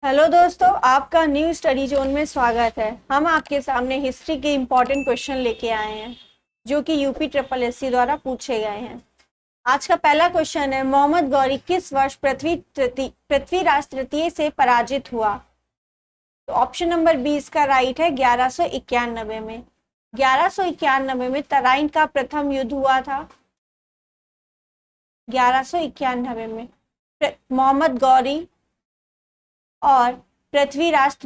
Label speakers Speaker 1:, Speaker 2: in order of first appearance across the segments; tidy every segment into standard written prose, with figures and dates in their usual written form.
Speaker 1: Hello दोस्तों, आपका new study zone में स्वागत है। हम आपके सामने हिस्ट्री के इम्पोर्टेंट क्वेश्चन लेके आए हैं जो कि यूपी ट्रिपल एससी द्वारा पूछे गए हैं। आज का पहला क्वेश्चन है, मोहम्मद गौरी किस वर्ष पृथ्वीराज तृतीय से पराजित हुआ? तो ऑप्शन नंबर 20 का राइट है 1191 में। 1191 में तराइन का प्रथम युद्ध हुआ था। 1191 में मोहम्मद गौरी और पृथ्वीराज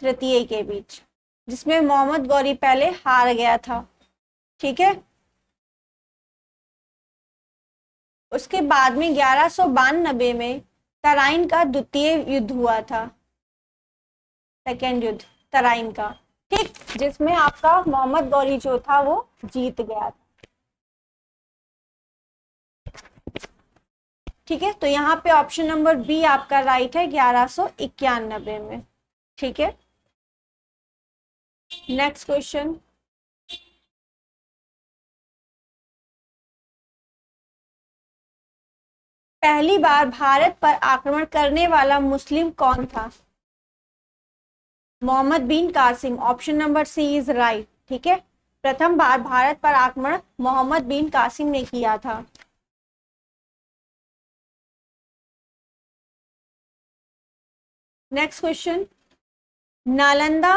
Speaker 1: तृतीय के बीच, जिसमें मोहम्मद गौरी पहले हार गया था। ठीक है, उसके बाद में 1192 में तराइन का द्वितीय युद्ध हुआ था, सेकेंड युद्ध तराइन का। ठीक, जिसमें आपका मोहम्मद गौरी जो था वो जीत गया था। ठीक है, तो यहाँ पे ऑप्शन नंबर बी आपका राइट है 1191 में। ठीक है, नेक्स्ट क्वेश्चन। पहली बार भारत पर आक्रमण करने वाला मुस्लिम कौन था? Muhammad bin Qasim. Option number C is right. ठीक है, प्रथम बार भारत पर आक्रमण मोहम्मद बिन कासिम ने किया था। नेक्स्ट क्वेश्चन, नालंदा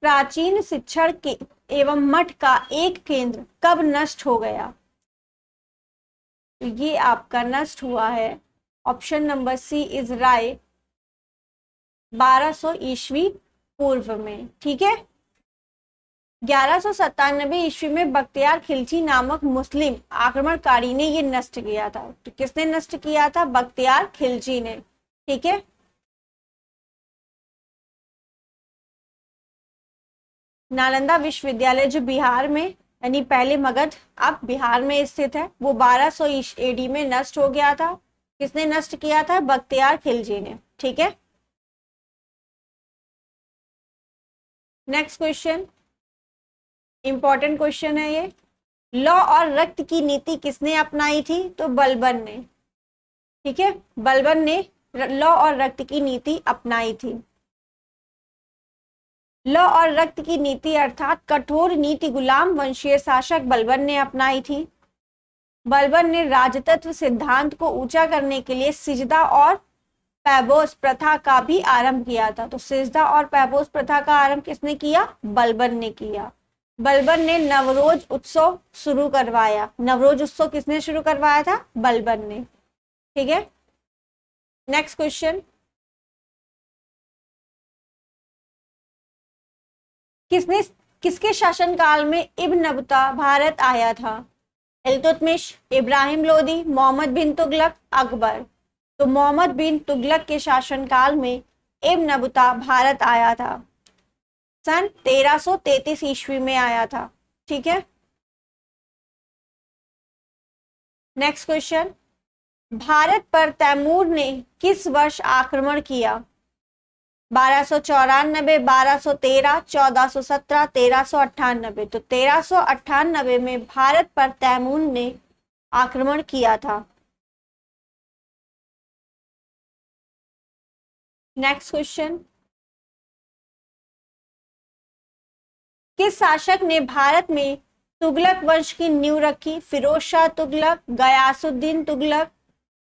Speaker 1: प्राचीन शिक्षण के एवं मठ का एक केंद्र कब नष्ट हो गया? तो ये आपका नष्ट हुआ है, option number C is right, 1200 ईस्वी पूर्व में। ठीक है, 1197 ईस्वी में बख्तियार खिलजी नामक मुस्लिम आक्रमणकारी ने ये नष्ट किया था। तो किसने नष्ट किया था? बख्तियार खिलजी ने। ठीक है, नालंदा विश्वविद्यालय जो बिहार में, यानी पहले मगध अब बिहार में स्थित है, वो 1200 एडी में नष्ट हो गया था। किसने नष्ट किया था? बख्तियार खिलजी ने। ठीक है, नेक्स्ट क्वेश्चन, इंपॉर्टेंट क्वेश्चन है ये। लौ और रक्त की नीति किसने अपनाई थी? तो बलबन ने। ठीक है, बलबन ने लौ और रक्त की नीति अपनाई थी। लौ और रक्त की नीति अर्थात कठोर नीति गुलाम वंशीय शासक बलबन ने अपनाई थी। बलबन ने राजतत्व सिद्धांत को ऊंचा करने के लिए सिजदा और पैबोस प्रथा का भी आरंभ किया था। तो सिजदा और पैबोस प्रथा का आरंभ किसने किया? बलबन ने किया। बलबन ने नवरोज उत्सव शुरू करवाया। नवरोज उत्सव किसने शुरू करवाया था? बलबन ने। ठीक है, नेक्स्ट क्वेश्चन, किसके शासनकाल में इब्न बतूता भारत आया था? इल्तुतमिश, इब्राहिम लोदी, मोहम्मद बिन तुगलक, अकबर। तो मोहम्मद बिन तुगलक के शासनकाल में इब्न बतूता भारत आया था, सन 1333 ईस्वी में आया था। ठीक है, नेक्स्ट क्वेश्चन, भारत पर तैमूर ने किस वर्ष आक्रमण किया? 1294, 1213, 1417, 1398। तो 1398 में भारत पर तैमूर ने आक्रमण किया था। नेक्स्ट क्वेश्चन, किस शासक ने भारत में तुगलक वंश की नींव रखी? फिरोज शाह तुगलक, गयासुद्दीन तुगलक,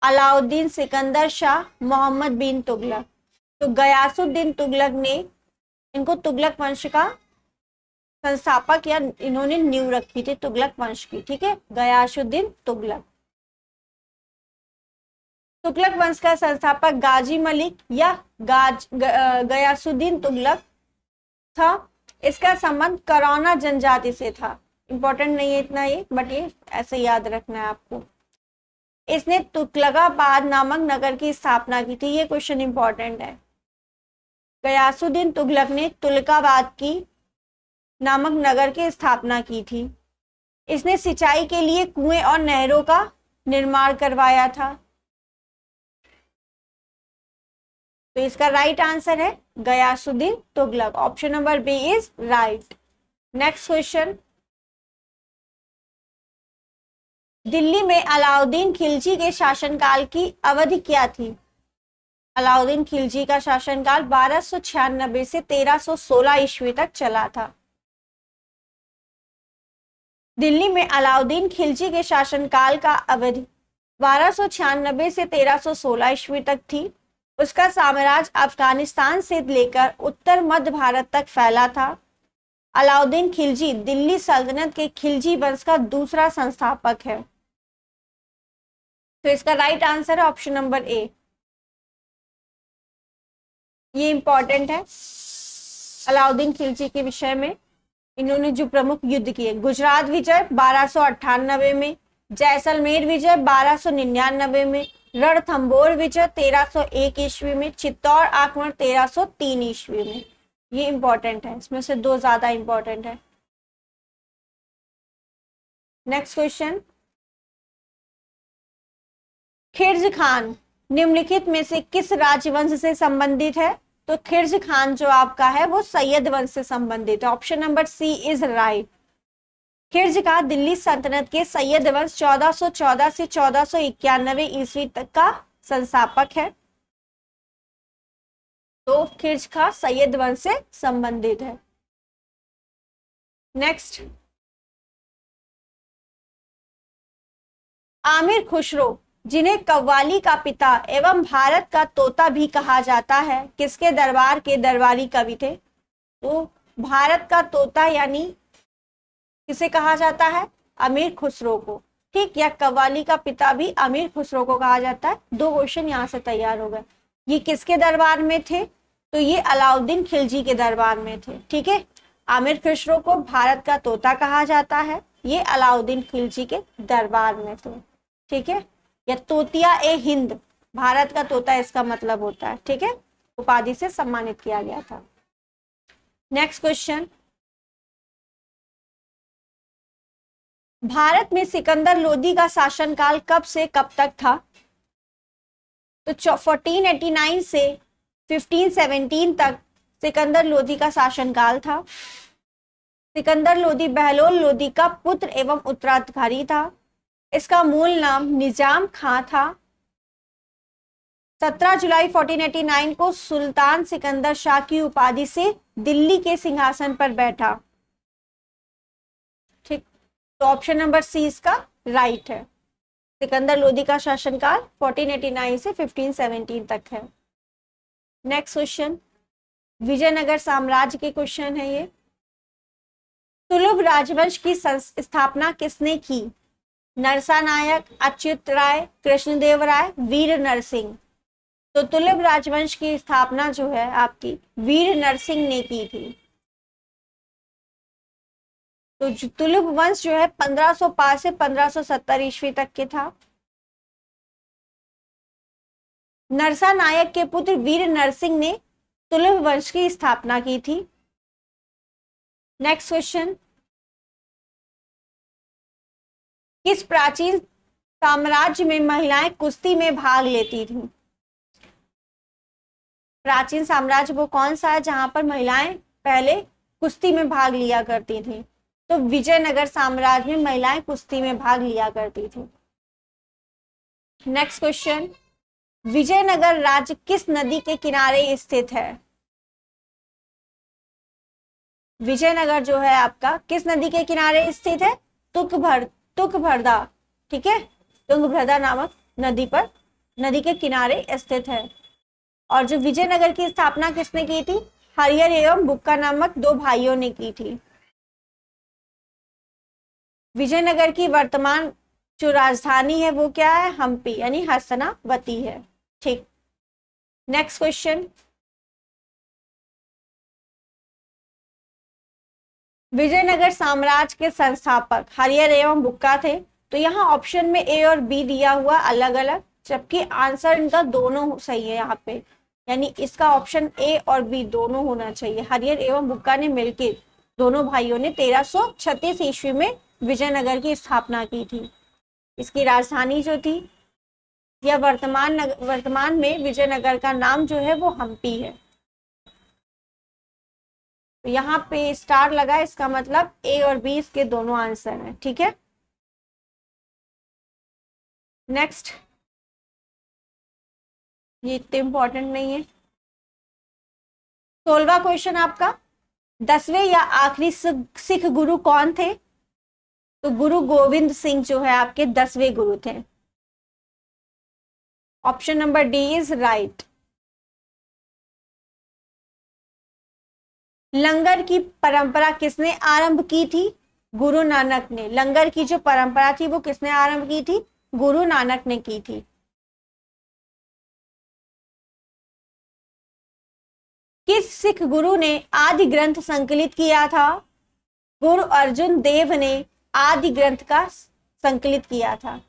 Speaker 1: अलाउद्दीन सिकंदर शाह, मोहम्मद बिन तुगलक। तो गयासुद्दीन तुगलक ने इनको तुगलक वंश का संस्थापक या इन्होंने नींव रखी थी तुगलक वंश की। ठीक है, गयासुद्दीन तुगलक। तुगलक वंश का संस्थापक गाजी मलिक या गयासुद्दीन तुगलक था। इसका संबंध करौना जनजाति से था। इंपॉर्टेंट नहीं है इतना ये, बट ये ऐसे याद रखना है आपको। इसने तुगलकाबाद नामक नगर की स्थापना की थी। ये क्वेश्चन इंपॉर्टेंट है। गयासुद्दीन तुगलक ने तुगलकाबाद की नामक नगर की स्थापना की थी। इसने सिंचाई के लिए कुएं और नहरों का निर्माण करवाया था। तो इसका राइट आंसर है Ghiyasuddin Tughlaq. Option number B is right. Next question, Delhi में अलाउद्दीन खिलजी के शासनकाल की अवधि क्या थी? अलाउद्दीन खिलजी का शासनकाल 1296 से 1316 ईस्वी तक चला था। दिल्ली में अलाउद्दीन खिलजी के शासनकाल का अवधि 1296 से 1316 ईस्वी तक थी। उसका साम्राज्य अफगानिस्तान से लेकर उत्तर मध्य भारत तक फैला था। अलाउद्दीन खिलजी दिल्ली सल्तनत के खिलजी वंश का दूसरा संस्थापक है। तो इसका राइट आंसर है ऑप्शन नंबर ए। ये इंपॉर्टेंट है अलाउद्दीन खिलजी के विषय में। इन्होंने जो प्रमुख युद्ध किए, गुजरात विजय 1298 में, जैसलमेर विजय 1299 में, रणथंबोर विजय 1301 ईस्वी में, चित्तौड़ आक्रमण 1303 ईस्वी में। ये इंपॉर्टेंट है, इसमें से दो ज्यादा इंपॉर्टेंट है। नेक्स्ट क्वेश्चन, खिर्ज खान निम्नलिखित में से किस राजवंश से संबंधित है? तो खिर्ज खान जो आपका है वो सैयद वंश से संबंधित है। Option number C is right. खिर्ज का दिल्ली सल्तनत के सैयद वंश 1414 से 1491 ईस्वी तक का संस्थापक है। तो खिर्ज का सैयद वंश से संबंधित है। नेक्स्ट, आमिर खुसरो जिन्हें कव्वाली का पिता एवं भारत का तोता भी कहा जाता है, किसके दरबार के दरबारी कवि थे? तो भारत का तोता यानी किसे कहा जाता है? अमीर खुसरो को। ठीक, या कव्वाली का पिता भी अमीर खुसरो को कहा जाता है। दो क्वेश्चन यहाँ से तैयार हो गए। ये किसके दरबार में थे? तो ये अलाउद्दीन खिलजी के दरबार में थे। ठीक है, आमिर खुसरो को भारत का तोता कहा जाता है, ये अलाउद्दीन खिलजी के दरबार में थे। ठीक है, या तोतिया ए हिंद, भारत का तोता इसका मतलब होता है। ठीक है, उपाधि से सम्मानित किया गया था। नेक्स्ट क्वेश्चन, भारत में सिकंदर लोदी का शासनकाल कब से कब तक था? तो 1489 से 1517 तक सिकंदर लोदी का शासनकाल था। सिकंदर लोदी बहलोल लोदी का पुत्र एवं उत्तराधिकारी था। इसका मूल नाम निजाम खां था। 17 जुलाई 1489 को सुल्तान सिकंदर शाह की उपाधि से दिल्ली के सिंहासन पर बैठा। ठीक, तो ऑप्शन नंबर सी इसका राइट है। सिकंदर लोदी का शासनकाल 1489 से 1517 तक है। नेक्स्ट क्वेश्चन, विजयनगर साम्राज्य के क्वेश्चन है ये। तुलुभ राजवंश की स्थापना किसने की? नरसा नायक, अच्युत राय, कृष्णदेव राय, वीर नरसिंह। तो तुलुभ राजवंश की स्थापना जो है आपकी वीर नरसिंह ने की थी। तो तुलुभ वंश जो है 1505 से 1570 ईस्वी तक के था। नरसा नायक के पुत्र वीर नरसिंह ने तुलुभ वंश की स्थापना की थी। नेक्स्ट क्वेश्चन, किस प्राचीन साम्राज्य में महिलाएं कुश्ती में भाग लेती थीं? प्राचीन साम्राज्य वो कौन सा है जहां पर महिलाएं पहले कुश्ती में भाग लिया करती थी? तो विजयनगर साम्राज्य में महिलाएं कुश्ती में भाग लिया करती थी। नेक्स्ट क्वेश्चन, विजयनगर राज्य किस नदी के किनारे स्थित है? विजयनगर जो है आपका किस नदी के किनारे स्थित है? तुंगभद्रा। ठीक है, तुंगभद्रा नामक नदी पर, नदी के किनारे स्थित है। और जो विजयनगर की स्थापना किसने की थी? हरिहर एवं बुक्का नामक दो भाइयों ने की थी। विजयनगर की वर्तमान जो राजधानी है वो क्या है? हम्पी यानी हसनावती है। ठीक, नेक्स्ट क्वेश्चन, विजयनगर साम्राज्य के संस्थापक हरिहर एवं बुक्का थे। तो यहाँ ऑप्शन में ए और बी दिया हुआ अलग अलग, जबकि आंसर इनका दोनों सही है यहाँ पे, यानी इसका ऑप्शन ए और बी दोनों होना चाहिए। हरिहर एवं बुक्का ने मिलकर, दोनों भाइयों ने 1336 ईस्वी में विजयनगर की स्थापना की थी। इसकी राजधानी जो थी, या वर्तमान में विजयनगर का नाम जो है वो हम्पी है। तो यहाँ पे स्टार लगा, इसका मतलब ए और बी इसके दोनों आंसर हैं। ठीक है, नेक्स्ट, ये इतने इंपॉर्टेंट नहीं है। 16वां क्वेश्चन आपका, 10वें या आखिरी सिख गुरु कौन थे? तो गुरु गोविंद सिंह जो है आपके 10वें गुरु थे। Option number D is right. लंगर की परंपरा किसने आरंभ की थी? गुरु नानक ने। लंगर की जो परंपरा थी वो किसने आरंभ की थी? गुरु नानक ने की थी। किस सिख गुरु ने आदि ग्रंथ संकलित किया था? गुरु अर्जुन देव ने आदि ग्रंथ का संकलित किया था।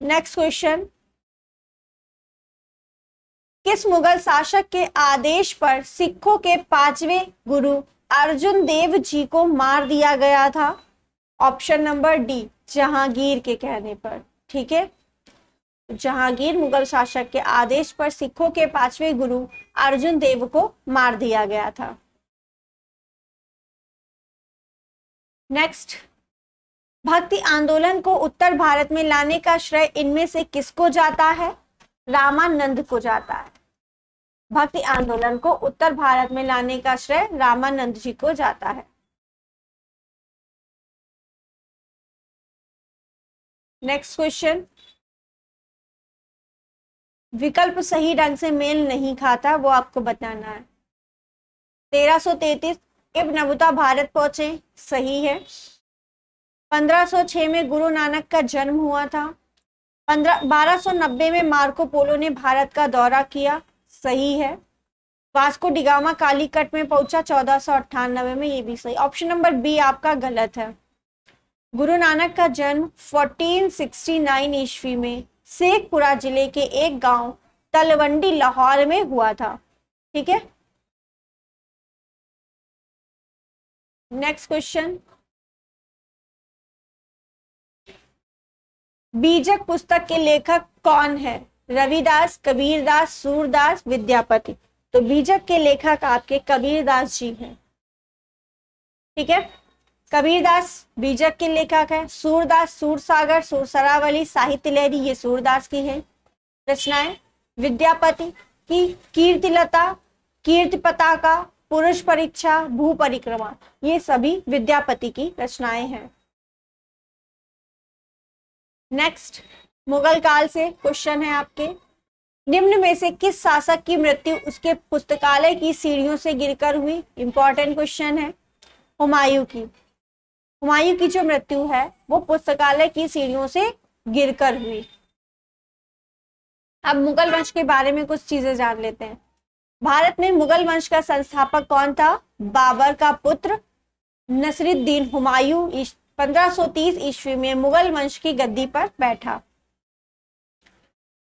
Speaker 1: नेक्स्ट क्वेश्चन, किस मुगल शासक के आदेश पर सिखों के 5वें गुरु अर्जुन देव जी को मार दिया गया था? ऑप्शन नंबर डी, जहांगीर के कहने पर। ठीक है, जहांगीर मुगल शासक के आदेश पर सिखों के 5वें गुरु अर्जुन देव को मार दिया गया था। नेक्स्ट, भक्ति आंदोलन को उत्तर भारत में लाने का श्रेय इनमें से किसको जाता है? रामानंद को जाता है। भक्ति आंदोलन को उत्तर भारत में लाने का श्रेय रामानंद जी को जाता है। नेक्स्ट क्वेश्चन, विकल्प सही ढंग से मेल नहीं खाता, वो आपको बताना है। 1333 इब्न बतूता भारत पहुंचे, सही है। 1506 में गुरु नानक का जन्म हुआ था। 1290 में मार्को पोलो ने भारत का दौरा किया, सही है। वास्को डिगामा कालीकट में पहुंचा 1498 में, ये भी सही। ऑप्शन नंबर बी आपका गलत है। गुरु नानक का जन्म 1469 ईस्वी में शेखपुरा जिले के एक गांव तलवंडी लाहौर में हुआ था। ठीक है, नेक्स्ट क्वेश्चन, बीजक पुस्तक के लेखक कौन है? रविदास, कबीरदास, सूरदास, विद्यापति। तो बीजक के लेखक आपके कबीरदास जी हैं। ठीक है, कबीरदास बीजक के लेखक है। सूरदास सूरसागर, सुरसरावली, साहित्य लहरी, ये सूरदास की है रचनाएं। विद्यापति की कीर्तिलता, कीर्ति पताका, पुरुष परीक्षा, भू परिक्रमा, ये सभी विद्यापति की रचनाएं हैं। नेक्स्ट, मुगल काल से क्वेश्चन है आपके, निम्न में से किस शासक की मृत्यु उसके पुस्तकालय की सीढ़ियों से गिरकर हुई? इंपॉर्टेंट क्वेश्चन है। हुमायूं की। हुमायूं की जो मृत्यु है वो पुस्तकालय की सीढ़ियों से गिरकर हुई। अब मुगल वंश के बारे में कुछ चीजें जान लेते हैं। भारत में मुगल वंश का संस्थापक कौन था? बाबर का पुत्र नसरुद्दीन हुमायूं 1530 ईस्वी में मुगल वंश की गद्दी पर बैठा,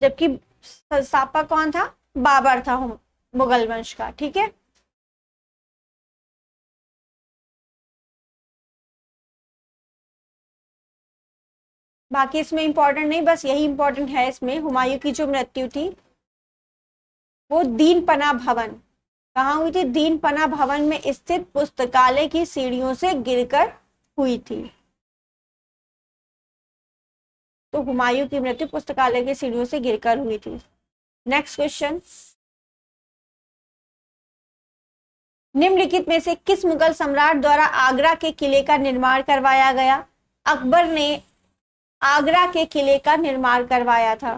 Speaker 1: जबकि संस्थापक कौन था? बाबर था मुगल वंश का। ठीक है, बाकी इसमें इंपॉर्टेंट नहीं, बस यही इंपॉर्टेंट है इसमें। हुमायूं की जो मृत्यु थी वो दीन पना भवन, कहाँ हुई थी? दीन पना भवन में स्थित पुस्तकालय की सीढ़ियों से गिरकर हुई थी। तो हुमायूं की मृत्यु पुस्तकालय की सीढ़ियों से गिरकर हुई थी। नेक्स्ट क्वेश्चन, निम्नलिखित में से किस मुगल सम्राट द्वारा आगरा के किले का निर्माण करवाया गया? अकबर ने आगरा के किले का निर्माण करवाया था।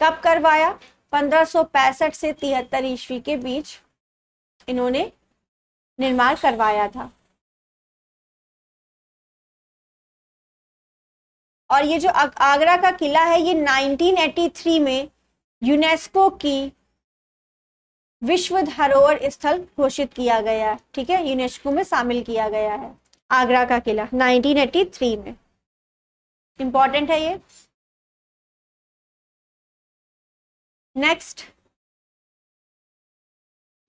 Speaker 1: कब करवाया? 1565 से 73 ईस्वी के बीच इन्होंने निर्माण करवाया था। और ये जो आगरा का किला है ये 1983 में यूनेस्को की विश्व धरोहर स्थल घोषित किया गया। ठीक है, यूनेस्को में शामिल किया गया है आगरा का किला 1983 में। इंपॉर्टेंट है ये। नेक्स्ट,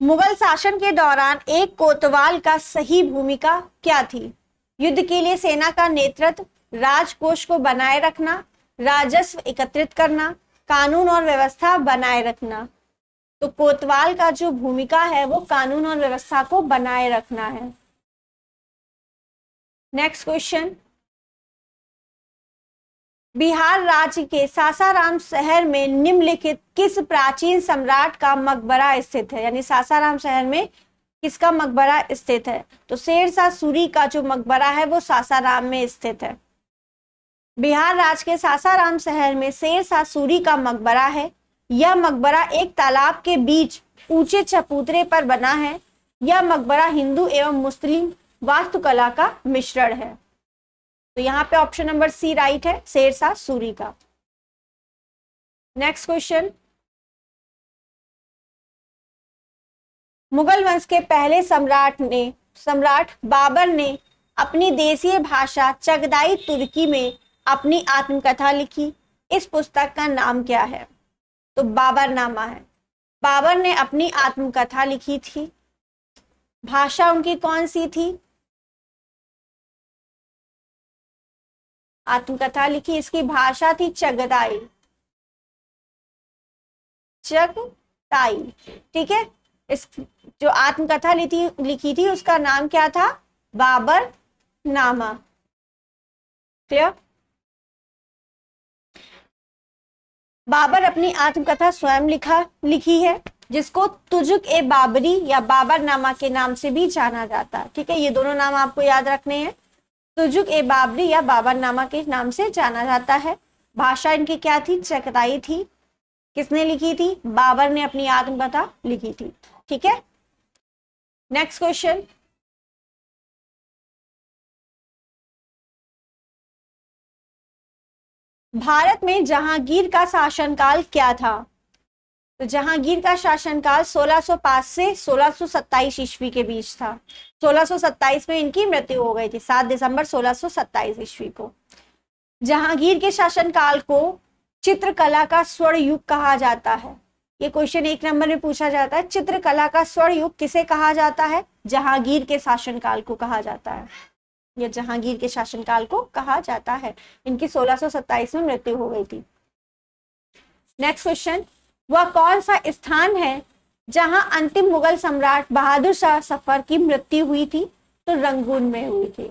Speaker 1: मुगल शासन के दौरान एक कोतवाल का सही भूमिका क्या थी? युद्ध के लिए सेना का नेतृत्व, राजकोष को बनाए रखना, राजस्व एकत्रित करना, कानून और व्यवस्था बनाए रखना। तो कोतवाल का जो भूमिका है वो कानून और व्यवस्था को बनाए रखना है। नेक्स्ट क्वेश्चन, बिहार राज्य के सासाराम शहर में निम्नलिखित किस प्राचीन सम्राट का मकबरा स्थित है? यानी सासाराम शहर में किसका मकबरा स्थित है? तो शेरशाह सूरी का जो मकबरा है वो सासाराम में स्थित है। बिहार राज्य के सासाराम शहर में शेरशाह सूरी का मकबरा है। यह मकबरा एक तालाब के बीच ऊंचे चबूतरे पर बना है। यह मकबरा हिंदू एवं मुस्लिम वास्तुकला का मिश्रण है। तो यहाँ पे ऑप्शन नंबर सी राइट है, शेरशाह सूरी का। नेक्स्ट क्वेश्चन, मुगल वंश के पहले सम्राट बाबर ने अपनी देशीय भाषा चगदाई तुर्की में अपनी आत्मकथा लिखी। इस पुस्तक का नाम क्या है? तो बाबरनामा है। बाबर ने अपनी आत्मकथा लिखी थी। भाषा उनकी कौन सी थी? आत्मकथा लिखी, इसकी भाषा थी चगदाई। ठीक है। इस जो आत्मकथा लिखी थी उसका नाम क्या था? बाबरनामा। क्लियर? बाबर अपनी आत्मकथा स्वयं लिखी है, जिसको तुजुक ए बाबरी या बाबरनामा के नाम से भी जाना जाता है। ठीक है, ये दोनों नाम आपको याद रखने हैं। तुजुक ए बाबरी या बाबरनामा के नाम से जाना जाता है। भाषा इनकी क्या थी? चगताई थी। किसने लिखी थी? बाबर ने अपनी आत्मकथा लिखी थी। ठीक है। नेक्स्ट क्वेश्चन, भारत में जहांगीर का शासनकाल क्या था? तो जहांगीर का शासनकाल 1605 से 1627 ईस्वी के बीच था। 1627 में इनकी मृत्यु हो गई थी, 7 दिसंबर 1627 ईस्वी को। जहांगीर के शासनकाल को चित्रकला का स्वर्ण युग कहा जाता है। ये क्वेश्चन 1 नंबर में पूछा जाता है। चित्रकला का स्वर्ण युग किसे कहा जाता है? जहांगीर के शासनकाल को कहा जाता है। यह जहांगीर के शासनकाल को कहा जाता है। इनकी 1627 में मृत्यु हो गई थी। नेक्स्ट क्वेश्चन, वह कौन सा स्थान है जहां अंतिम मुगल सम्राट बहादुर शाह जफर की मृत्यु हुई थी? तो रंगून में हुई थी।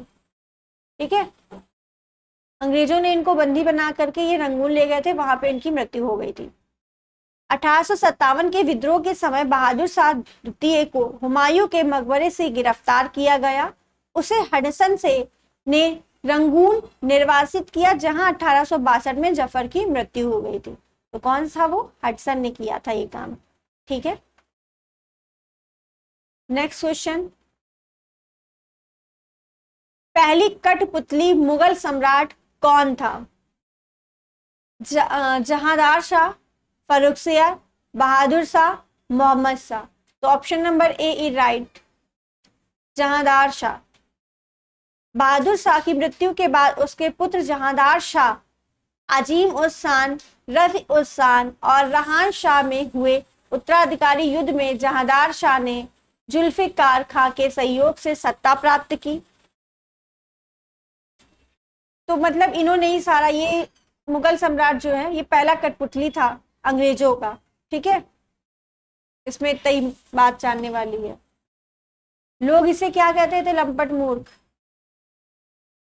Speaker 1: ठीक है, अंग्रेजों ने इनको बंदी बना करके ये रंगून ले गए थे, वहां पे इनकी मृत्यु हो गई थी। 1857 के विद्रोह के समय बहादुर शाह द्वितीय को हुमायूं के मकबरे से गिरफ्तार किया गया। उसे हडसन से ने रंगून निर्वासित किया, जहां 1862 में जफर की मृत्यु हो गई थी। तो कौन सा? वो हडसन ने किया था ये काम। ठीक है। नेक्स्ट क्वेश्चन, पहली कठपुतली मुगल सम्राट कौन था? जहांदार शाह, फर्रुखसियार, बहादुर शाह, मोहम्मद शाह। तो option number A is right, Jahandar Shah. Bahadur Shah की मृत्यु के बाद उसके पुत्र जहांदार शाह अजीम उस शान, रफी उस शान और रहान शाह में हुए उत्तराधिकारी युद्ध में जहांदार शाह ने जुल्फिकार खां के सहयोग से सत्ता प्राप्त की। तो मतलब इन्होंने ही सारा, ये मुगल सम्राट जो है ये पहला कठपुतली था अंग्रेजों का। ठीक है, इसमें इतनी बात जानने वाली है। लोग इसे क्या कहते थे? लंपट मूर्ख।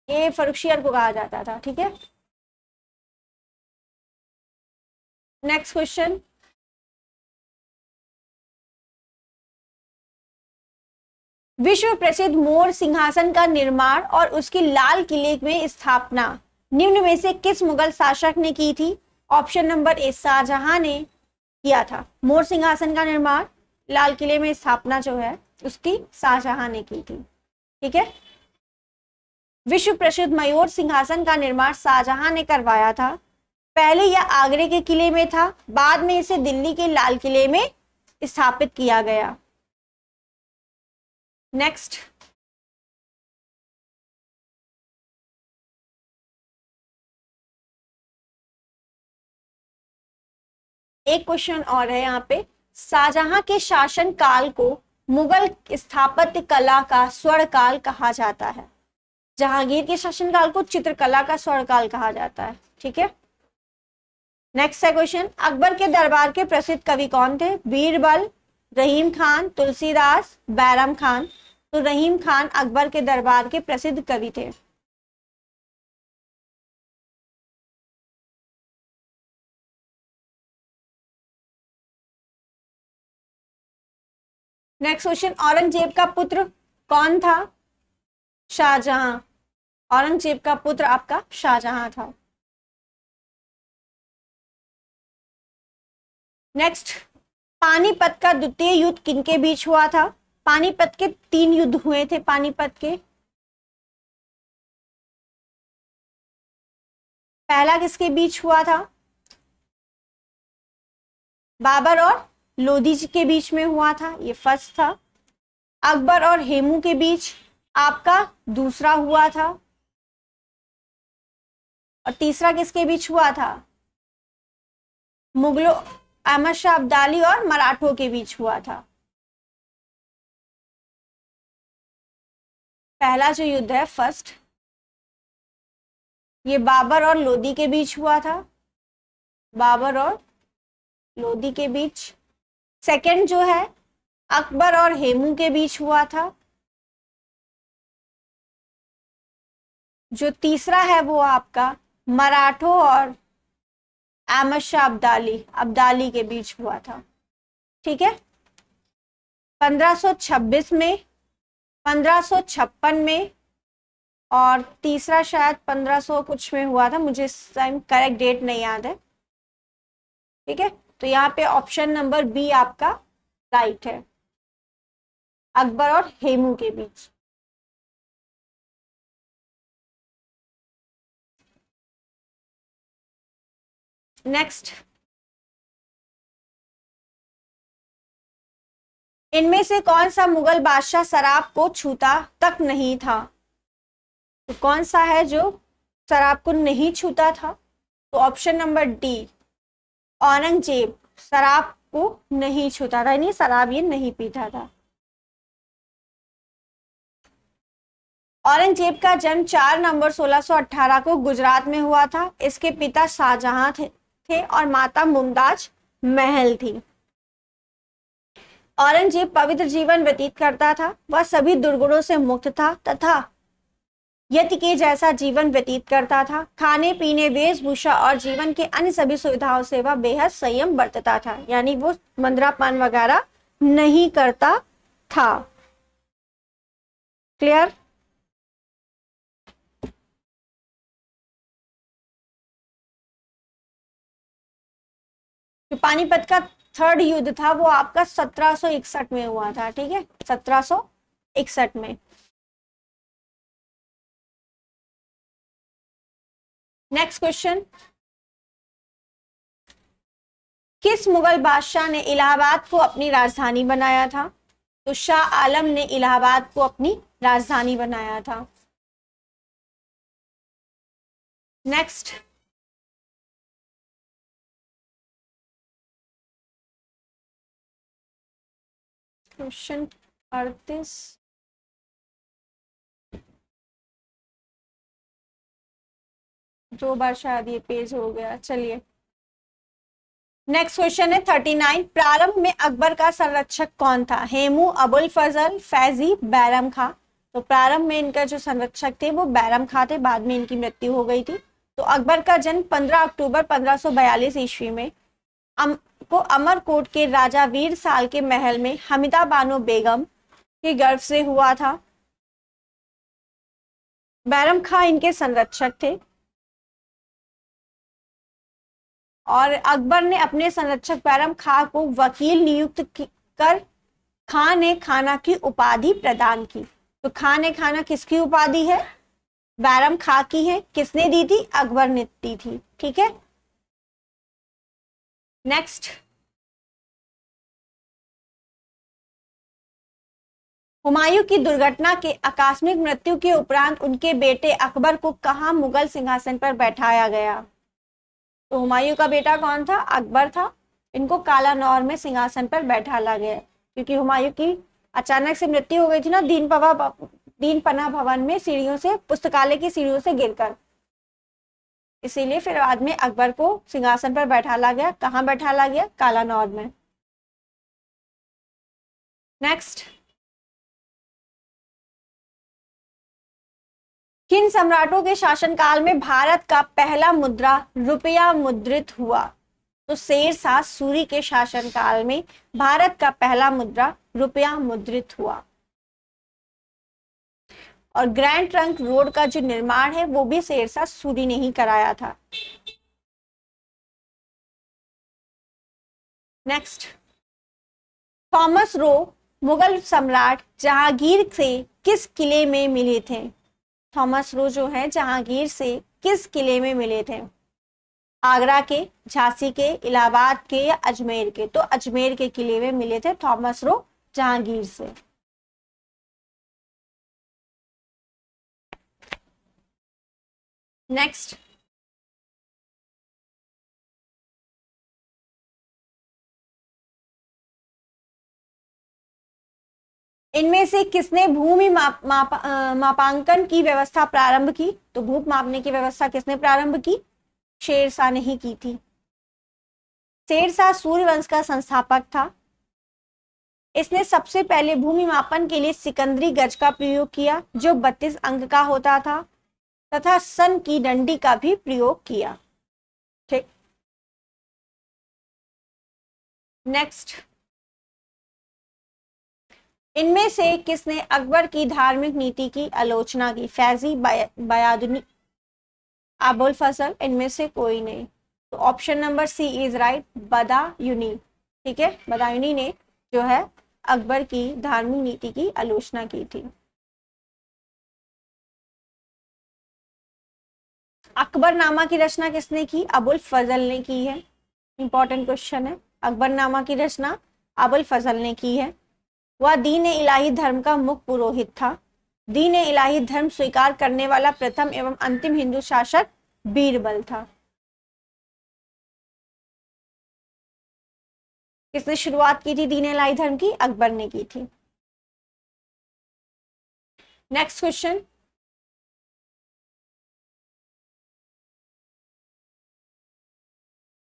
Speaker 1: ये फर्रुखसियार को कहा जाता था। ठीक है। नेक्स्ट क्वेश्चन, विश्व प्रसिद्ध मोर सिंहासन का निर्माण और उसकी लाल किले में स्थापना निम्न में से किस मुगल शासक ने की थी? ऑप्शन नंबर ए शाहजहां ने किया था। मोर सिंहासन का निर्माण, लाल किले में स्थापना जो है उसकी शाहजहां ने की थी। ठीक है। विश्व प्रसिद्ध मयूर सिंहासन का निर्माण शाहजहां ने करवाया था। पहले यह आगरे के किले में था, बाद में इसे दिल्ली के लाल किले में स्थापित किया गया। नेक्स्ट, एक क्वेश्चन और है यहाँ पे। शाहजहां के शासन काल को मुगल स्थापत्य कला का स्वर्ण काल कहा जाता है। जहांगीर के शासनकाल को चित्रकला का स्वर्ण काल कहा जाता है। ठीक है। नेक्स्ट है क्वेश्चन, अकबर के दरबार के प्रसिद्ध कवि कौन थे? बीरबल, रहीम खान, तुलसीदास, बैरम खान। तो रहीम खान अकबर के दरबार के प्रसिद्ध कवि थे। नेक्स्ट क्वेश्चन, औरंगजेब का पुत्र कौन था? शाहजहां। औरंगजेब का पुत्र आपका शाहजहां था। नेक्स्ट, पानीपत का द्वितीय युद्ध किनके बीच हुआ था? पानीपत के 3 युद्ध हुए थे पानीपत के। पहला किसके बीच हुआ था? बाबर और लोधी जी के बीच में हुआ था, ये फर्स्ट था। अकबर और हेमू के बीच आपका दूसरा हुआ था। और तीसरा किसके बीच हुआ था? मुगलों, अहमद शाह अब्दाली और मराठों के बीच हुआ था। पहला जो युद्ध है फर्स्ट, ये बाबर और लोधी के बीच हुआ था, बाबर और लोधी के बीच। सेकंड जो है अकबर और हेमू के बीच हुआ था। जो तीसरा है वो आपका मराठों और अहमद शाह अब्दाली अब्दाली के बीच हुआ था। ठीक है, 1526 में, 1556 में, और तीसरा शायद 1500 कुछ में हुआ था, मुझे इस टाइम करेक्ट डेट नहीं याद है। ठीक है, तो यहाँ पे ऑप्शन नंबर बी आपका राइट है, अकबर और हेमू के बीच। नेक्स्ट, इनमें से कौन सा मुगल बादशाह शराब को छूता तक नहीं था? तो कौन सा है जो शराब को नहीं छूता था? तो ऑप्शन नंबर डी, औरंगजेब शराब को नहीं छूता था, यानी शराब ये नहीं पीता था। औरंगजेब का जन्म 4 नवंबर 1618 को गुजरात में हुआ था। इसके पिता शाहजहां थे और माता मुमताज महल थी। औरंगजेब पवित्र जीवन व्यतीत करता था, वह सभी दुर्गुणों से मुक्त था तथा यति के जैसा जीवन व्यतीत करता था। खाने पीने, वेशभूषा और जीवन के अन्य सभी सुविधाओं से वह बेहद संयम बरतता था, यानी वो मंद्रापान वगैरह नहीं करता था। क्लियर? जो पानीपत का थर्ड युद्ध था वो आपका 1761 में हुआ था। ठीक है, 1761 में। नेक्स्ट क्वेश्चन, किस मुगल बादशाह ने इलाहाबाद को अपनी राजधानी बनाया था? तो शाह आलम ने इलाहाबाद को अपनी राजधानी बनाया था। नेक्स्ट, क्वेश्चन 38, दो बार शायद ये पेज हो गया। चलिए, नेक्स्ट क्वेश्चन है 39, प्रारंभ में अकबर का संरक्षक कौन था? हेमू, अबुल फजल, फैजी, बैरम खां। तो प्रारंभ में इनका जो संरक्षक थे वो बैरम खां थे, बाद में इनकी मृत्यु हो गई थी। तो अकबर का जन्म 15 अक्टूबर 1542 ईस्वी में को अमरकोट के राजा वीर साल के महल में हमीदा बानो बेगम के गर्भ से हुआ था। बैरम खां इनके संरक्षक थे और अकबर ने अपने संरक्षक बैरम खां को वकील नियुक्त कर खां ने खाना की उपाधि प्रदान की। तो खां ने खाना किसकी उपाधि है? बैरम खां की है। किसने दी थी? अकबर ने दी थी। ठीक है, नेक्स्ट, हुमायूं की दुर्घटना के आकस्मिक मृत्यु के उपरांत उनके बेटे अकबर को कहां मुगल सिंहासन पर बैठाया गया? तो हुमायूं का बेटा कौन था? अकबर था। इनको कालानौर में सिंहासन पर बैठाला गया क्योंकि हुमायूं की अचानक से मृत्यु हो गई थी ना, दीन पना भवन में सीढ़ियों से, पुस्तकालय की सीढ़ियों से गिरकर। इसीलिए फिर बाद में अकबर को सिंहासन पर बैठाला गया। कहां बैठाला गया? कालानौर में। नेक्स्ट, किन सम्राटों के शासनकाल में भारत का पहला मुद्रा रुपया मुद्रित हुआ? तो शेर शाह सूरी के शासनकाल में भारत का पहला मुद्रा रुपया मुद्रित हुआ। और ग्रैंड ट्रंक रोड का जो निर्माण है वो भी शेर शाह सूरी ने ही कराया था। नेक्स्ट, थॉमस रो मुगल सम्राट जहांगीर से किस किले में मिले थे? थॉमस रो जो है जहांगीर से किस किले में मिले थे? आगरा के, झांसी के, इलाहाबाद के या अजमेर के? तो अजमेर के किले में मिले थे थॉमस रो जहांगीर से। नेक्स्ट, इनमें से किसने भूमि मापांकन की व्यवस्था प्रारंभ की? तो भूप मापने की व्यवस्था किसने प्रारंभ की? शेरशाह ने ही की थी। शेरशाह सूर्यवंश का संस्थापक था। इसने सबसे पहले भूमि मापन के लिए सिकंदरी गज का प्रयोग किया जो 32 अंक का होता था, तथा सन की डंडी का भी प्रयोग किया। ठीक। नेक्स्ट, इनमें से किसने अकबर की धार्मिक नीति की आलोचना की? फैजी, बयादुनी, अबुल फजल? इनमें से कोई नहीं। तो option number C is right, Badayuni. ठीक है, बदायूनी ने जो है अकबर की धार्मिक नीति की आलोचना की थी। अकबरनामा की रचना किसने की? अबुल फजल ने की है। इंपॉर्टेंट क्वेश्चन है। अकबरनामा की रचना अबुल फजल ने की है। वह दीन इलाही धर्म का मुख्य पुरोहित था। दीन इलाही धर्म स्वीकार करने वाला प्रथम एवं अंतिम हिंदू शासक बीरबल था। किसने शुरुआत की थी दीन इलाही धर्म की? अकबर ने की थी। नेक्स्ट क्वेश्चन,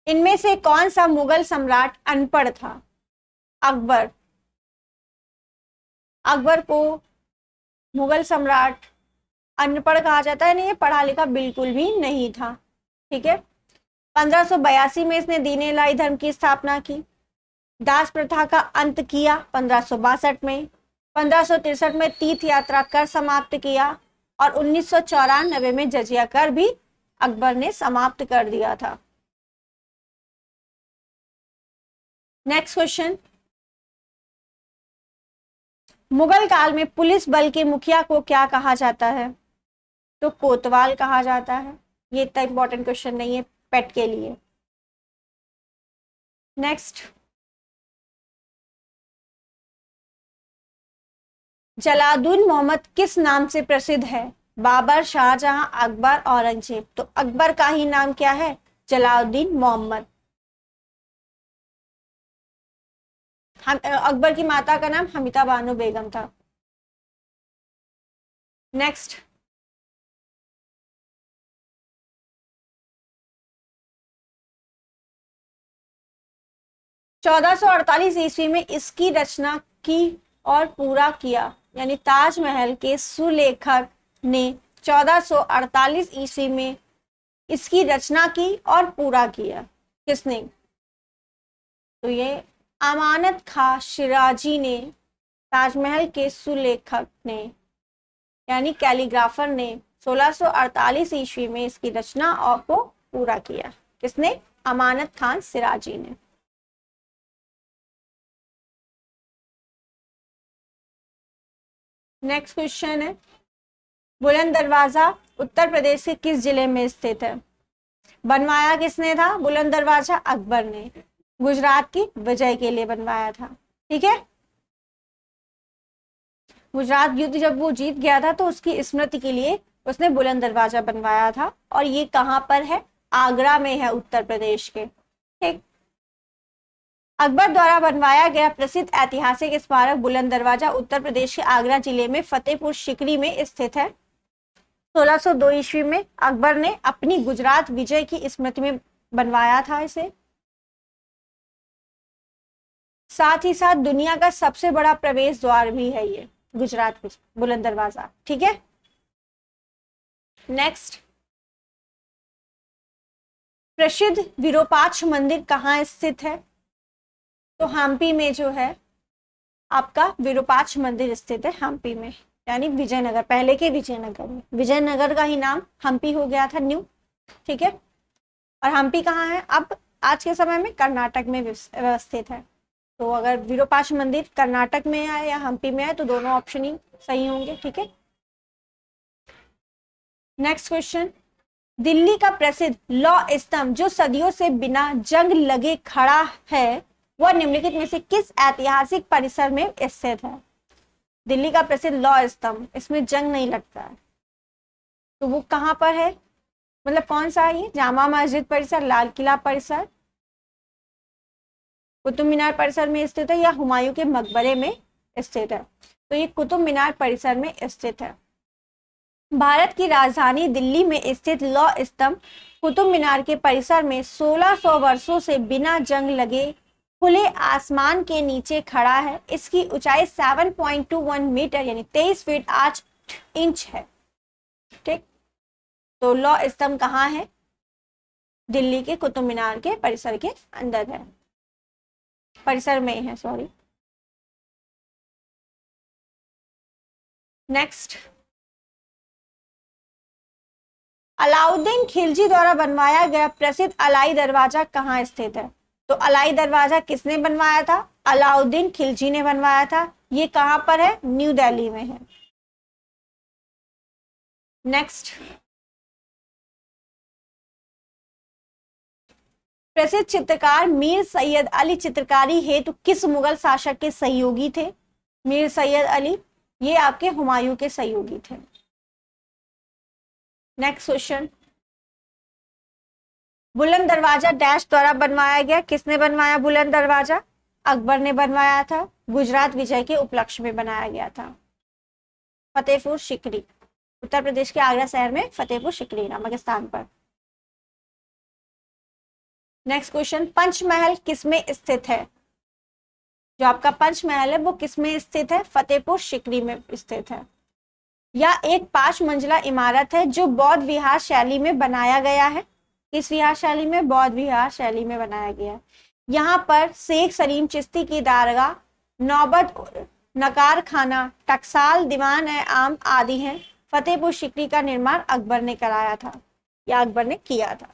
Speaker 1: इनमें से कौन सा मुगल सम्राट अनपढ़ था? अकबर। अकबर को मुगल सम्राट अनपढ़ कहा जाता है। नहीं, ये पढ़ा लिखा बिल्कुल भी नहीं था। ठीक है। 1582 में इसने दीन इलाही धर्म की स्थापना की। दास प्रथा का अंत किया 1562 में। 1563 में तीर्थ यात्रा कर समाप्त किया और 1994 में जजिया कर भी अकबर ने समाप्त कर दिया था। नेक्स्ट क्वेश्चन, मुगल काल में पुलिस बल के मुखिया को क्या कहा जाता है? तो कोतवाल कहा जाता है। ये इतना इंपॉर्टेंट क्वेश्चन नहीं है पेट के लिए। नेक्स्ट, जलालुद्दीन मोहम्मद किस नाम से प्रसिद्ध है? बाबर, शाहजहां, अकबर, औरंगजेब? तो अकबर का ही नाम क्या है? जलालुद्दीन मोहम्मद। अकबर की माता का नाम हमीदा बानो बेगम था। नेक्स्ट, चौदह सौ अड़तालीस ईस्वी में इसकी रचना की और पूरा किया, यानी ताजमहल के सुलेखक ने 1448 ईस्वी में इसकी रचना की और पूरा किया। किसने? तो ये अमानत खां शिराजी ने, ताजमहल के सुलेखक ने यानी कैलीग्राफर ने 1648 ईस्वी में इसकी रचना और को पूरा किया। किसने? अमानत खान सिराजी ने। नेक्स्ट क्वेश्चन है, बुलंद दरवाजा उत्तर प्रदेश के किस जिले में स्थित है? बनवाया किसने था बुलंद दरवाजा? अकबर ने गुजरात की विजय के लिए बनवाया था। ठीक है। गुजरात युद्ध जब वो जीत गया था तो उसकी स्मृति के लिए उसने बुलंद दरवाजा बनवाया था, और ये कहां पर है? आगरा में है, उत्तर प्रदेश के। ठीक। अकबर द्वारा बनवाया गया प्रसिद्ध ऐतिहासिक स्मारक बुलंद दरवाजा उत्तर प्रदेश के आगरा जिले में फतेहपुर सिकरी में स्थित है। 1602 ईस्वी में अकबर ने अपनी गुजरात विजय की स्मृति में बनवाया था इसे। साथ ही साथ दुनिया का सबसे बड़ा प्रवेश द्वार भी है ये गुजरात बुलंद दरवाजा। ठीक है। नेक्स्ट, प्रसिद्ध विरूपाक्ष मंदिर कहाँ स्थित है? तो हम्पी में जो है आपका विरूपाक्ष मंदिर स्थित है, हम्पी में, यानी विजयनगर, पहले के विजयनगर में। विजयनगर का ही नाम हम्पी हो गया था न्यू, ठीक है। और हम्पी कहाँ है? अब आज के समय में कर्नाटक में व्यवस्थित है। तो अगर विरूपाक्ष मंदिर कर्नाटक में है या हम्पी में है तो दोनों ऑप्शन ही सही होंगे, ठीक है। नेक्स्ट क्वेश्चन, दिल्ली का प्रसिद्ध लौ स्तंभ जो सदियों से बिना जंग लगे खड़ा है वह निम्नलिखित में से किस ऐतिहासिक परिसर में स्थित है? दिल्ली का प्रसिद्ध लौ स्तंभ, इसमें जंग नहीं लगता है, तो वो कहाँ पर है? मतलब कौन सा है ये? जामा मस्जिद परिसर, लाल किला परिसर, कुतुब मीनार परिसर में स्थित है या हुमायूं के मकबरे में स्थित है? तो ये कुतुब मीनार परिसर में स्थित है। भारत की राजधानी दिल्ली में स्थित लौ स्तंभ कुतुब मीनार के परिसर में 1600 वर्षों से बिना जंग लगे खुले आसमान के नीचे खड़ा है। इसकी ऊंचाई 7.21 मीटर यानी 23 फीट 8 इंच है, ठीक। तो लौ स्तंभ कहाँ है? दिल्ली के कुतुब मीनार के परिसर के अंदर है, परिसर में है, सॉरी। नेक्स्ट, अलाउद्दीन खिलजी द्वारा बनवाया गया प्रसिद्ध अलाई दरवाजा कहाँ स्थित है? तो अलाई दरवाजा किसने बनवाया था? अलाउद्दीन खिलजी ने बनवाया था। ये कहां पर है? न्यू दिल्ली में है। नेक्स्ट, प्रसिद्ध चित्रकार मीर सैयद अली चित्रकारी हेतु किस मुगल शासक के सहयोगी थे? मीर सैयद अली, ये आपके हुमायूं के सहयोगी थे। नेक्स्ट क्वेश्चन, बुलंद दरवाजा डैश द्वारा बनवाया गया, किसने बनवाया बुलंद दरवाजा? अकबर ने बनवाया था। गुजरात विजय के उपलक्ष्य में बनाया गया था। फतेहपुर सिकरी, उत्तर प्रदेश के आगरा शहर में फतेहपुर सिकरी नामक स्थान पर। नेक्स्ट क्वेश्चन, पंचमहल किसमें स्थित है? जो आपका पंचमहल है वो किसमें स्थित है? फतेहपुर सिकरी में स्थित है। यह एक 5 मंजिला इमारत है जो बौद्ध विहार शैली में बनाया गया है। किस विहार शैली में? बौद्ध विहार शैली में बनाया गया है। यहाँ पर शेख सलीम चिश्ती की दारगाह, नौबत नकार खाना, टकसाल दीवान आम आदि हैं। फतेहपुर सिकरी का निर्माण अकबर ने कराया था या अकबर ने किया था।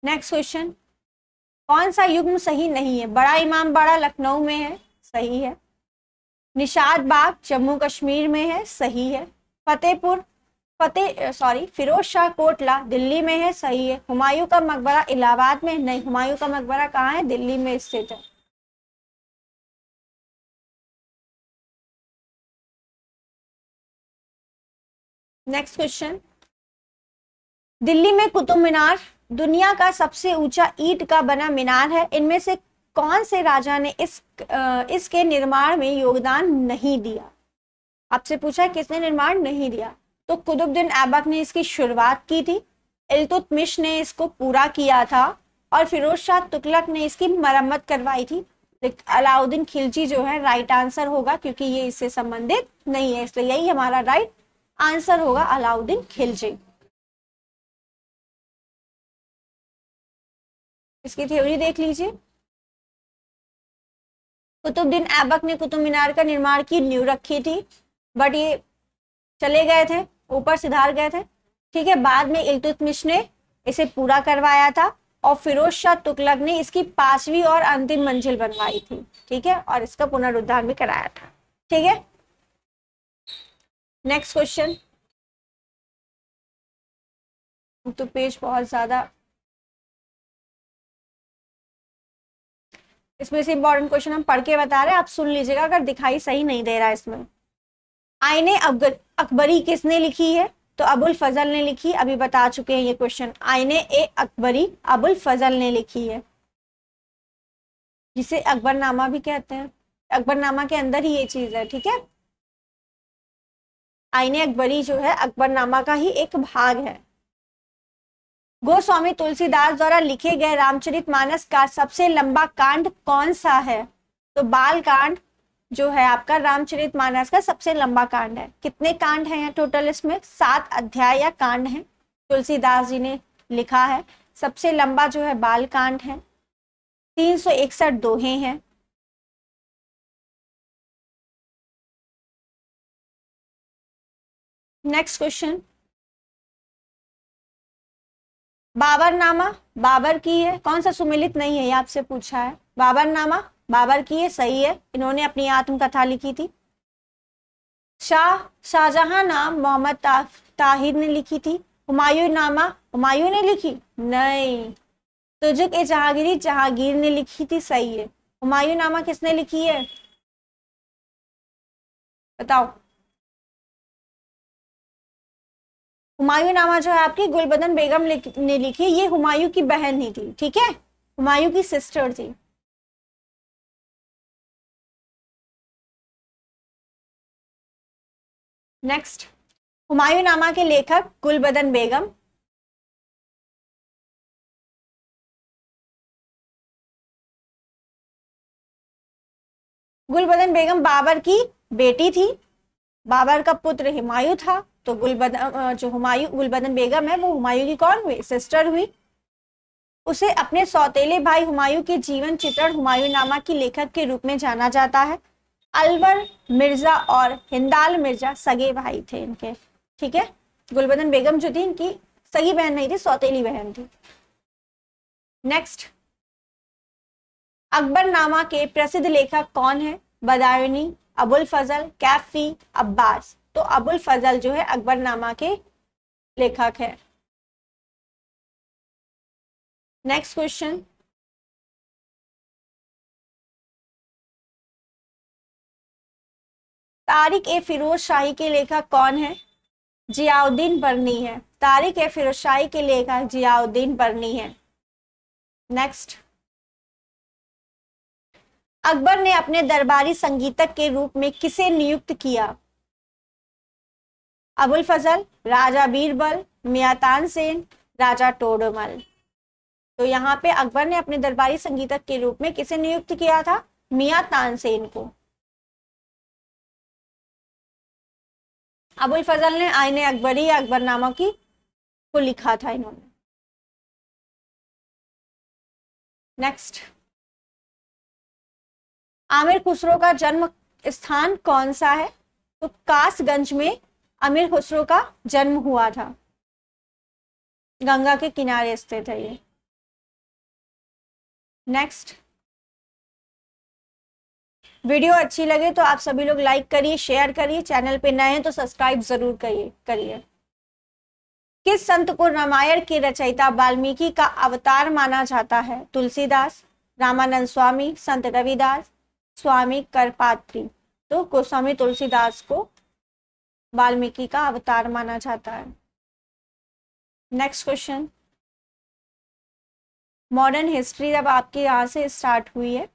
Speaker 1: नेक्स्ट क्वेश्चन, कौन सा युग्म सही नहीं है? बड़ा इमाम बाड़ा लखनऊ में है, सही है। निशात बाग जम्मू कश्मीर में है, सही है। फिरोज शाह कोटला दिल्ली में है, सही है। हुमायूं का मकबरा इलाहाबाद में नहीं, हुमायूं का मकबरा कहाँ है? दिल्ली में स्थित है। नेक्स्ट क्वेश्चन, दिल्ली में कुतुब मीनार दुनिया का सबसे ऊंचा ईंट का बना मीनार है। इनमें से कौन से राजा ने इसके निर्माण में योगदान नहीं दिया? आपसे पूछा है किसने निर्माण नहीं दिया, तो कुतुबुद्दीन ऐबक ने इसकी शुरुआत की थी, इल्तुतमिश ने इसको पूरा किया था और फिरोज शाह तुगलक ने इसकी मरम्मत करवाई थी। अलाउद्दीन खिलजी जो है राइट आंसर होगा क्योंकि ये इससे संबंधित नहीं है, इसलिए यही हमारा राइट आंसर होगा, अलाउद्दीन खिलजी। इसकी थ्योरी देख लीजिए। कुतुबुद्दीन ऐबक ने कुतुब मीनार का निर्माण की नींव रखी थी, बट ये चले गए थे, ऊपर सिधार गए थे, ठीक है। बाद में इल्तुतमिश ने इसे पूरा करवाया था और फिरोज शाह तुगलक ने इसकी 5वीं और अंतिम मंजिल बनवाई थी, ठीक है, और इसका पुनरुद्धार भी कराया था, ठीक है। नेक्स्ट क्वेश्चन, तो पेज बहुत ज्यादा, इसमें से इंपॉर्टेंट क्वेश्चन हम पढ़ के बता रहे हैं, आप सुन लीजिएगा अगर दिखाई सही नहीं दे रहा है इसमें। आईने अकबरी किसने लिखी है? तो अबुल फजल ने लिखी, अभी बता चुके हैं ये क्वेश्चन। आईने ए अकबरी अबुल फजल ने लिखी है, जिसे अकबरनामा भी कहते हैं। अकबरनामा के अंदर ही ये चीज है, ठीक है। आईने अकबरी जो है अकबरनामा का ही एक भाग है। गोस्वामी तुलसीदास द्वारा लिखे गए रामचरितमानस का सबसे लंबा कांड कौन सा है? तो बाल कांड जो है आपका रामचरितमानस का सबसे लंबा कांड है। कितने कांड हैं टोटल? इसमें 7 अध्याय या कांड हैं, तुलसीदास जी ने लिखा है। सबसे लंबा जो है बालकांड है। 361 दोहे हैं। नेक्स्ट क्वेश्चन, बाबरनामा बाबर की है, कौन सा सुमेलित नहीं है ये आपसे पूछा है। बाबरनामा बाबर की है, सही है, इन्होंने अपनी आत्मकथा लिखी थी। शाहजहां नाम मोहम्मद ताहिर ने लिखी थी। हुमायूं नामा हुमायूं ने लिखी, नहीं। तुजुक ए जहांगीरी जहांगीर ने लिखी थी, सही है। हुमायूं नामा किसने लिखी है, बताओ। हुमायूं नामा जो है आपकी गुलबदन बेगम ने लिखी, ये हुमायूं की बहन ही थी, ठीक है, हुमायूं की सिस्टर थी। नेक्स्ट, हुमायूं नामा के लेखक गुलबदन बेगम। गुलबदन बेगम बाबर की बेटी थी, बाबर का पुत्र हुमायूं था, तो जो हुमायूं गुलबदन बेगम है वो हुमायूं की कौन हुई, सिस्टर हुई। उसे अपने सौतेले भाई हुमायूं के जीवन चित्रण हुमायूं नामा की लेखक के रूप में जाना जाता है। अलवर मिर्जा और हिंदाल मिर्जा सगे भाई थे इनके, ठीक है। गुलबदन बेगम जो थी इनकी सगी बहन नहीं थी, सौतेली बहन थी। नेक्स्ट, अकबरनामा के प्रसिद्ध लेखक कौन है, बदायूनी, अबुल फजल, कैफी, अब्बास। तो अबुल फजल जो है अकबरनामा के लेखक है। नेक्स्ट क्वेश्चन, तारिक ए फिरोज शाही के लेखक कौन है, जियाउद्दीन बरनी है। तारिक ए फिरोज शाही के लेखक जियाउद्दीन बरनी है। नेक्स्ट, अकबर ने अपने दरबारी संगीतक के रूप में किसे नियुक्त किया, अबुल फजल, राजा बीरबल, मियां तानसेन, राजा टोडरमल। तो यहाँ पे अकबर ने अपने दरबारी संगीतक के रूप में किसे नियुक्त किया था, मियां तानसेन को। अबुल फजल ने आईने अकबरी अकबरनामा की को लिखा था इन्होंने। नेक्स्ट, आमिर खुसरो का जन्म स्थान कौन सा है, तो कासगंज में आमिर खुसरो का जन्म हुआ था, गंगा के किनारे स्थित है ये। नेक्स्ट, वीडियो अच्छी लगे तो आप सभी लोग लाइक करिए, शेयर करिए, चैनल पे नए हैं तो सब्सक्राइब जरूर करिए। किस संत को रामायण के रचयिता वाल्मीकि का अवतार माना जाता है, तुलसीदास, रामानंद स्वामी, संत रविदास, स्वामी करपात्री। तो गोस्वामी तुलसीदास को वाल्मीकि का अवतार माना जाता है। नेक्स्ट क्वेश्चन, मॉडर्न हिस्ट्री जब आपके यहां से स्टार्ट हुई है,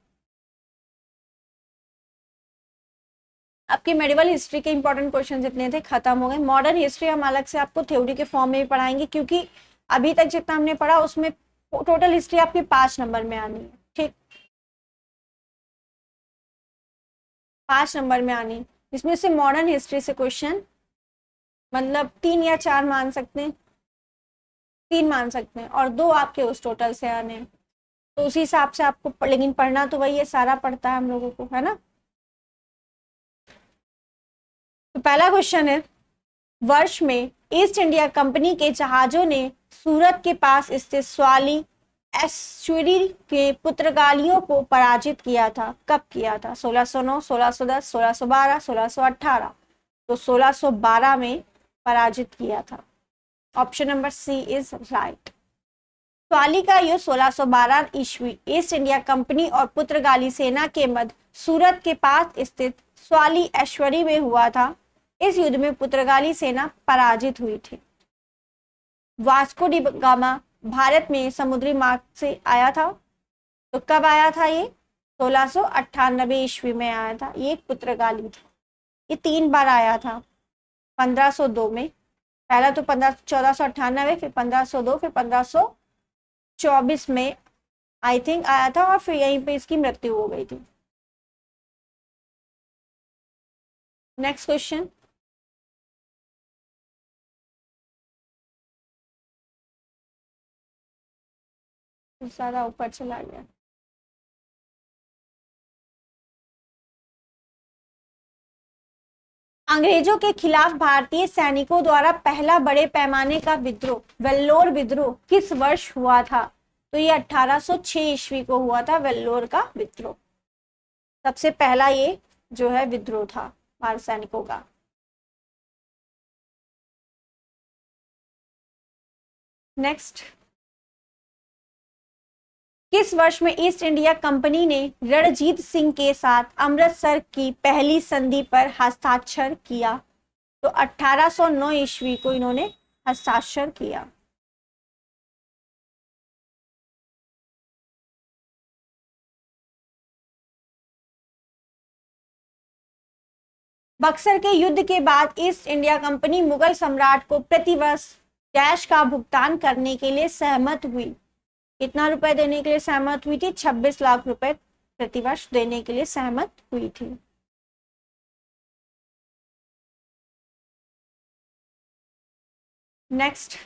Speaker 1: आपकी मेडिवल हिस्ट्री के इंपॉर्टेंट क्वेश्चन जितने थे खत्म हो गए। मॉडर्न हिस्ट्री हम अलग से आपको थ्योरी के फॉर्म में भी पढ़ाएंगे, क्योंकि अभी तक जितना हमने पढ़ा उसमें टोटल हिस्ट्री आपकी 5 नंबर में आनी है, ठीक, 5 नंबर में आनी, इसमें से मॉडर्न हिस्ट्री से क्वेश्चन मतलब 3 या 4 मान सकते हैं, 3 मान सकते हैं, और 2 आपके उस टोटल से आने हैं। तो उसी हिसाब से आपको, लेकिन पढ़ना तो वही है, सारा पढ़ता है हम लोगों को, है ना। तो पहला क्वेश्चन है, वर्ष में ईस्ट इंडिया कंपनी के जहाजों ने सूरत के पास स्थित स्वाली एस्चुरी के पुर्तगालियों को पराजित किया था, कब किया था, 1609, 1610, 1612, 1618। तो 1612 में पराजित किया था। Option number C is right. Swally का युद्ध 1612 ईस्वी ईस्ट इंडिया कंपनी और पुर्तगाली सेना के मध्य सूरत के पास स्थित स्वाली ऐश्वरी में हुआ था। इस युद्ध में पुर्तगाली सेना पराजित हुई थी। वास्को डी गामा भारत में समुद्री मार्ग से आया था, तो कब आया था ये, 1698 ईस्वी में आया था, ये पुर्तगाली था। ये 3 बार आया था, 1502 में, पहला तो 1498, फिर 1502, फिर 1524 में आई थिंक आया था, और फिर यहीं पे इसकी मृत्यु हो गई थी। नेक्स्ट क्वेश्चन, ज्यादा ऊपर चला गया। अंग्रेजों के खिलाफ भारतीय सैनिकों द्वारा पहला बड़े पैमाने का विद्रोह, वेल्लोर विद्रोह, किस वर्ष हुआ था? तो ये 1806 ईस्वी को हुआ था वेल्लोर का विद्रोह। सबसे पहला ये जो है विद्रोह था भारत सैनिकों का। नेक्स्ट, किस वर्ष में ईस्ट इंडिया कंपनी ने रणजीत सिंह के साथ अमृतसर की पहली संधि पर हस्ताक्षर किया? तो 1809 ईस्वी को इन्होंने हस्ताक्षर किया। बक्सर के युद्ध के बाद ईस्ट इंडिया कंपनी मुगल सम्राट को प्रतिवर्ष डैश का भुगतान करने के लिए सहमत हुई। कितना रुपए देने के लिए सहमत हुई थी? 26 लाख रुपए प्रतिवर्ष देने के लिए सहमत हुई थी। नेक्स्ट,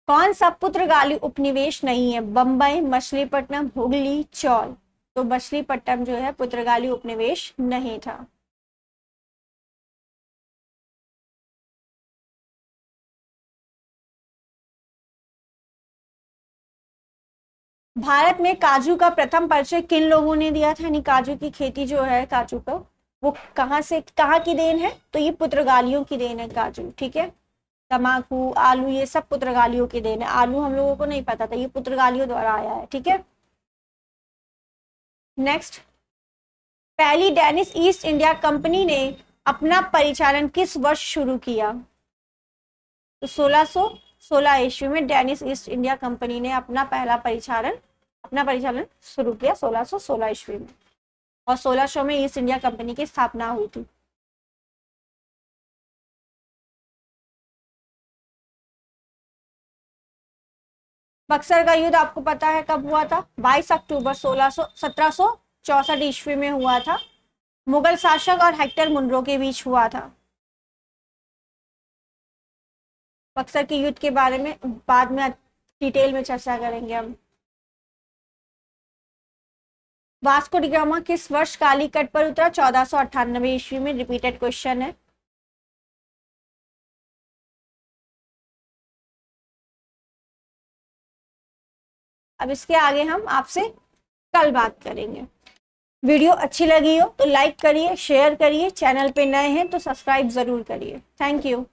Speaker 1: कौन सा पुर्तगाली उपनिवेश नहीं है? बंबई, मछलीपट्टनम, हुगली, चौल। तो मछलीपट्टनम जो है पुर्तगाली उपनिवेश नहीं था। भारत में काजू का प्रथम परिचय किन लोगों ने दिया था? यानी काजू की खेती जो है काजू का, वो कहाँ की देन है? तो ये पुर्तगालियों की देन है काजू। ठीक है, तम्बाकू, आलू, ये सब पुर्तगालियों की देन है। आलू हम लोगों को नहीं पता था, ये पुर्तगालियों द्वारा आया है। ठीक है, नेक्स्ट, पहली डेनिश ईस्ट इंडिया कंपनी ने अपना परिचालन किस वर्ष शुरू किया? तो 1616 ईस्वी में डेनिश ईस्ट इंडिया कंपनी ने अपना परिचालन शुरू किया 1616 ईस्वी में, और 1600 में ईस्ट इंडिया कंपनी की स्थापना हुई थी। बक्सर का युद्ध आपको पता है कब हुआ था? 22 अक्टूबर 1764 ईस्वी में हुआ था। मुगल शासक और हेक्टर मुनरो के बीच हुआ था। बक्सर के युद्ध के बारे में बाद में डिटेल में चर्चा करेंगे हम। वास्को डी गामा किस वर्ष कालीकट पर उतरा? 1498 ईस्वी में। रिपीटेड क्वेश्चन है। अब इसके आगे हम आपसे कल बात करेंगे। वीडियो अच्छी लगी हो तो लाइक करिए, शेयर करिए, चैनल पे नए हैं तो सब्सक्राइब जरूर करिए। Thank you.